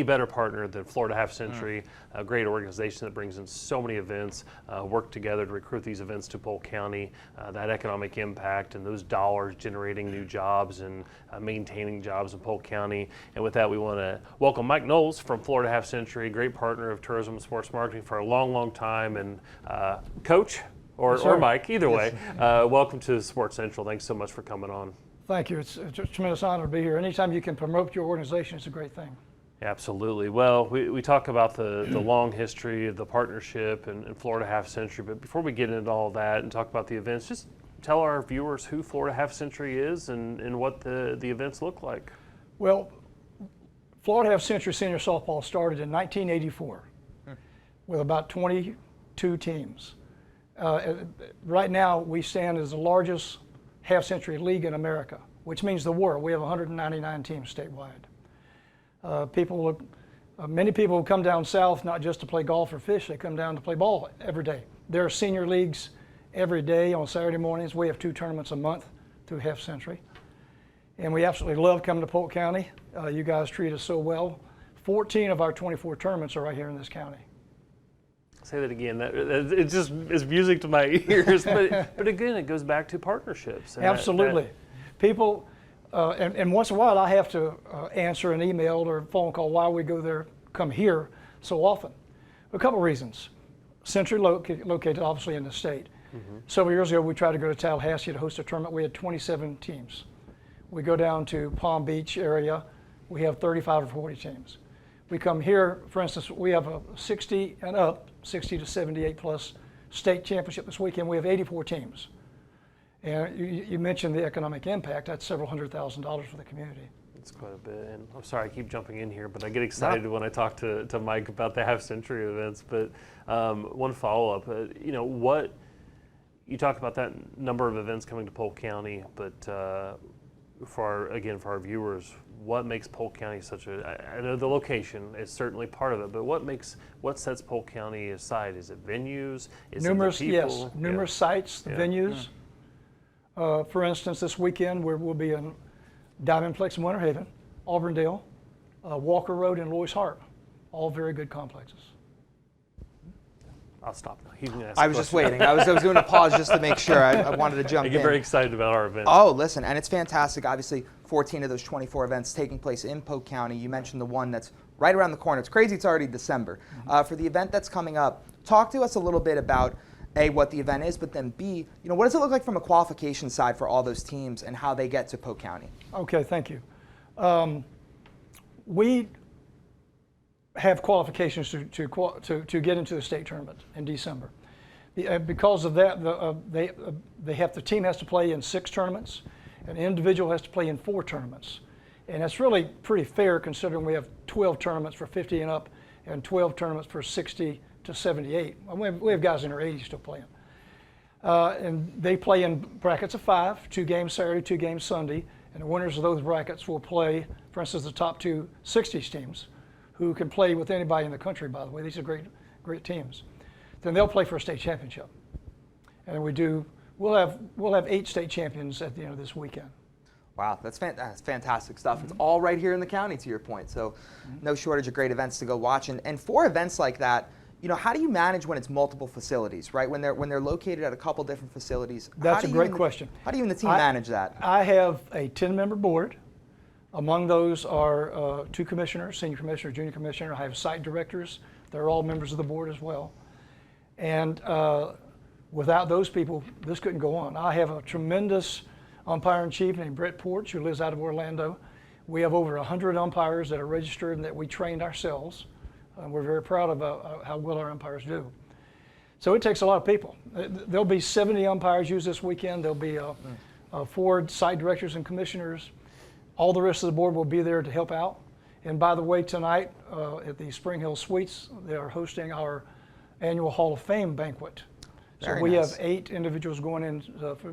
better partner than Florida Half Century, a great organization that brings in so many events, work together to recruit these events to Polk County, that economic impact and those dollars generating new jobs and maintaining jobs in Polk County. And with that, we want to welcome Mike Knowles from Florida Half Century, great partner of tourism and sports marketing for a long, long time. And Coach, or Mike, either way, welcome to Sports Central. Thanks so much for coming on. Thank you. It's a tremendous honor to be here. Anytime you can promote your organization, it's a great thing. Absolutely. Well, we talk about the long history of the partnership and Florida Half Century, but before we get into all that and talk about the events, just tell our viewers who Florida Half Century is and what the events look like. Well, Florida Half Century Senior Softball started in 1984 with about 22 teams. Right now, we stand as the largest half-century league in America, which means the world. We have 199 teams statewide. Many people come down south not just to play golf or fish, they come down to play ball every day. There are senior leagues every day on Saturday mornings. We have 2 tournaments a month through Half Century. And we absolutely love coming to Polk County. You guys treat us so well. 14 of our 24 tournaments are right here in this county. Say that again. It just is music to my ears. But again, it goes back to partnerships. Absolutely. People, and once in a while I have to answer an email or phone call why we come here so often. A couple reasons. Century located obviously in the state. Several years ago we tried to go to Tallahassee to host a tournament. We had 27 teams. We go down to Palm Beach area, we have 35 or 40 teams. We come here, for instance, we have a 60 and up, 60 to 78 plus state championship this weekend. We have 84 teams. And you mentioned the economic impact. That's several $100,000 for the community. It's quite a bit. And I'm sorry I keep jumping in here, but I get excited when I talk to Mike about the Half Century events. But one follow-up, you talk about that number of events coming to Polk County, but for our viewers, what makes Polk County I know the location is certainly part of it, but what sets Polk County aside? Is it venues? Is it the people? Numerous sites, the venues. For instance, this weekend we'll be in Diamondplex in Winter Haven, Auburndale, Walker Road, and Lois Hart, all very good complexes. I'll stop now. He's gonna ask I was just waiting. I was going to pause just to make sure. I wanted to jump in. I get very excited about our event. Oh, listen, and it's fantastic. Obviously, 14 of those 24 events taking place in Polk County. You mentioned the one that's right around the corner. It's crazy. It's already December. For the event that's coming up, talk to us a little bit about A, what the event is, but then B, what does it look like from a qualification side for all those teams and how they get to Polk County? Okay, thank you. We have qualifications to get into the state tournament in December. Because of that, the team has to play in 6 tournaments, an individual has to play in 4 tournaments. And that's really pretty fair considering we have 12 tournaments for 50 and up and 12 tournaments for 60 to 78. We have guys in their 80s still playing. And they play in brackets of 5, 2 games Saturday, 2 games Sunday, and the winners of those brackets will play, for instance, the top 2 60s teams, who can play with anybody in the country, by the way. These are great teams. Then they'll play for a state championship. And we'll have 8 state champions at the end of this weekend. Wow, that's fantastic stuff. It's all right here in the county, to your point. So no shortage of great events to go watch. And for events like that, how do you manage when it's multiple facilities, right? When they're located at a couple different facilities. That's a great question. How do you and the team manage that? I have a 10-member board. Among those are 2 commissioners, senior commissioner, junior commissioner. I have site directors. They're all members of the board as well. And without those people, this couldn't go on. I have a tremendous umpire-in-chief named Brett Porch, who lives out of Orlando. We have over 100 umpires that are registered and that we trained ourselves. We're very proud of how well our umpires do. So it takes a lot of people. There'll be 70 umpires used this weekend. There'll be 4 site directors and commissioners. All the rest of the board will be there to help out. And by the way, tonight at the Spring Hill Suites, they are hosting our annual Hall of Fame banquet. So we have 8 individuals going in,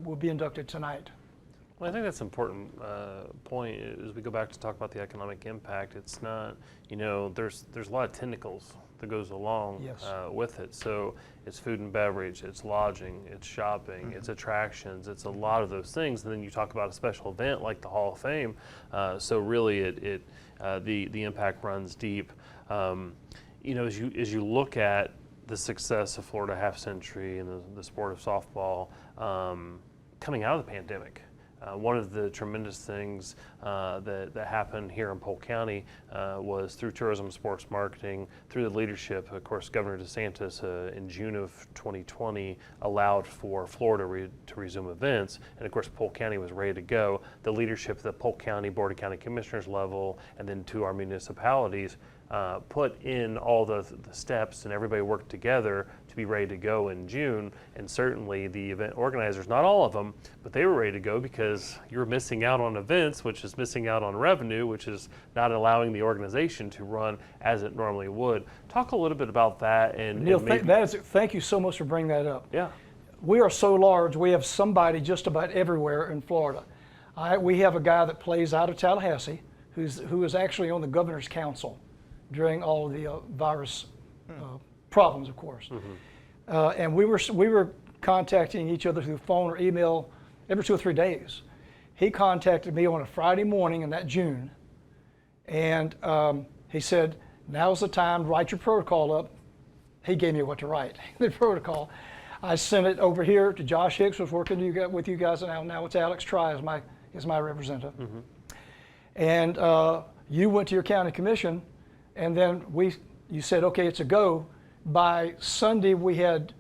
will be inducted tonight. Well, I think that's an important point as we go back to talk about the economic impact. It's not, there's a lot of tentacles that goes along Yes. with it. So it's food and beverage, it's lodging, it's shopping, it's attractions, it's a lot of those things. And then you talk about a special event like the Hall of Fame. So really, the impact runs deep. As you look at the success of Florida Half Century and the sport of softball coming out of the pandemic. One of the tremendous things that happened here in Polk County was through tourism, sports marketing, through the leadership. Of course, Governor DeSantis in June of 2020 allowed for Florida to resume events, and of course Polk County was ready to go. The leadership at the Polk County Board of County Commissioners level and then to our municipalities put in all the steps, and everybody worked together to be ready to go in June. And certainly the event organizers, not all of them, but they were ready to go because you're missing out on events, which is missing out on revenue, which is not allowing the organization to run as it normally would. Talk a little bit about that. And Neil, maybe, thank you so much for bringing that up. yeah. We are so large, we have somebody just about everywhere in Florida. We have a guy that plays out of Tallahassee who is actually on the governor's council during all of the virus problems, of course. And we were contacting each other through phone or email every 2 or 3 days. He contacted me on a Friday morning in that June, and he said, "Now's the time to write your protocol up." He gave me what to write, the protocol. I sent it over here to Josh Hicks, who's working with you guys now. Now it's Alex Try is my representative. And you went to your county commission, and then you said, okay, it's a go. By Sunday, we had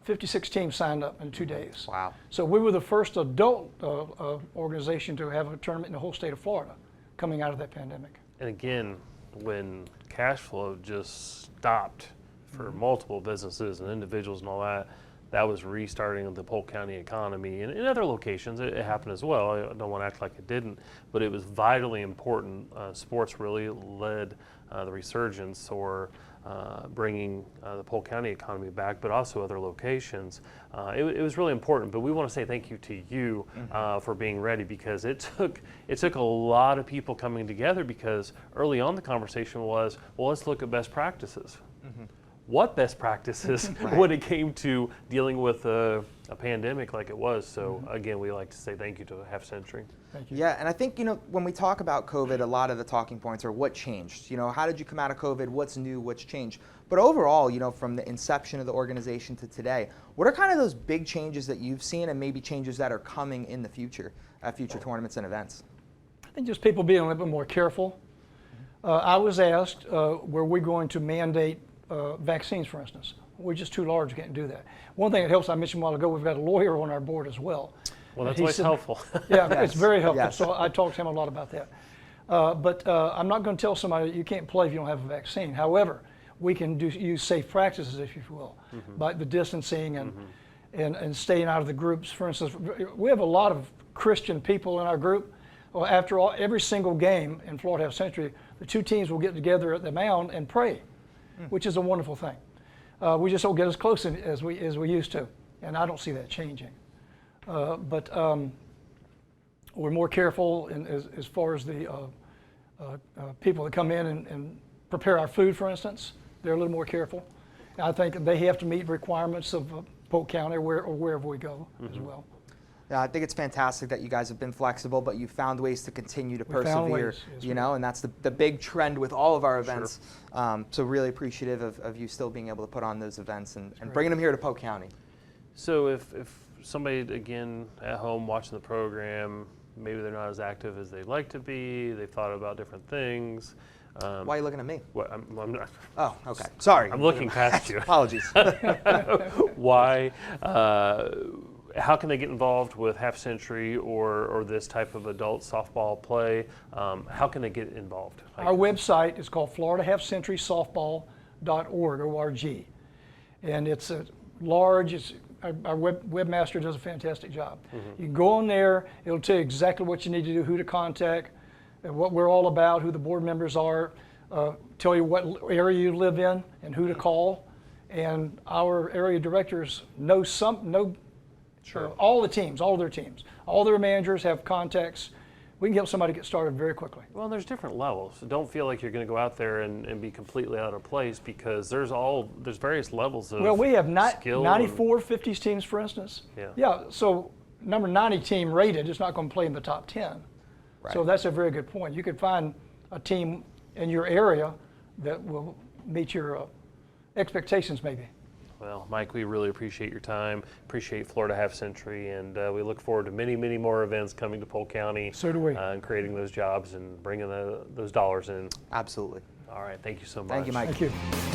56 teams signed up in 2 days. Wow. So we were the first adult organization to have a tournament in the whole state of Florida coming out of that pandemic. And again, when cash flow just stopped for multiple businesses and individuals and all that, that was restarting of the Polk County economy. And in other locations, it happened as well. I don't want to act like it didn't, but it was vitally important. Sports really led the resurgence or bringing the Polk County economy back, but also other locations. It was really important, but we want to say thank you to you for being ready, because it took a lot of people coming together, because early on the conversation was, well, let's look at best practices. What best practices when it came to dealing with a pandemic like it was. So again, we like to say thank you to Half Century. Thank you. Yeah, and I think, when we talk about COVID, a lot of the talking points are what changed. How did you come out of COVID? What's new? What's changed? But overall, from the inception of the organization to today, what are kind of those big changes that you've seen, and maybe changes that are coming in the future at future tournaments and events? I think just people being a little bit more careful. I was asked, were we going to mandate vaccines, for instance? We're just too large, we can't do that. One thing that helps, I mentioned a while ago, we've got a lawyer on our board as well. Well, that's always helpful. Yeah, Yes. It's very helpful. Yes. So I talked to him a lot about that. But I'm not going to tell somebody that you can't play if you don't have a vaccine. However, we can use safe practices, if you will, like the distancing and staying out of the groups. For instance, we have a lot of Christian people in our group. Well, after every single game in Florida Half Century, the two teams will get together at the mound and pray, which is a wonderful thing. We just don't get as close as we used to, and I don't see that changing. But we're more careful as far as the people that come in and prepare our food, for instance. They're a little more careful. I think they have to meet requirements of Polk County or wherever we go as well. Yeah, I think it's fantastic that you guys have been flexible, but you've found ways to continue to persevere, and that's the big trend with all of our events. So really appreciative of you still being able to put on those events and bringing them here to Polk County. So if somebody, again, at home watching the program, maybe they're not as active as they'd like to be, they've thought about different things. Why are you looking at me? What, I'm not, Oh, okay. Sorry. I'm looking past you. Apologies. Why? How can they get involved with Half Century or this type of adult softball play? How can they get involved? Our website is called FloridaHalfCenturySoftball.org, O-R-G. And it's a large, our webmaster does a fantastic job. You can go on there, it'll tell you exactly what you need to do, who to contact, what we're all about, who the board members are, tell you what area you live in and who to call. And our area directors know all the teams, all their teams. All their managers have contacts we can help somebody get started very quickly. Well, there's different levels. So don't feel like you're going to go out there and be completely out of place, because there's various levels of Well, we have skill 94 50s teams, for instance. Yeah. So number 90 team rated is not going to play in the top 10. Right. So that's a very good point. You could find a team in your area that will meet your expectations, maybe. Well, Mike, we really appreciate your time, appreciate Florida Half Century, and we look forward to many, many more events coming to Polk County. So do we. And creating those jobs and bringing those dollars in. Absolutely. All right, thank you so much. Thank you, Mike. Thank you.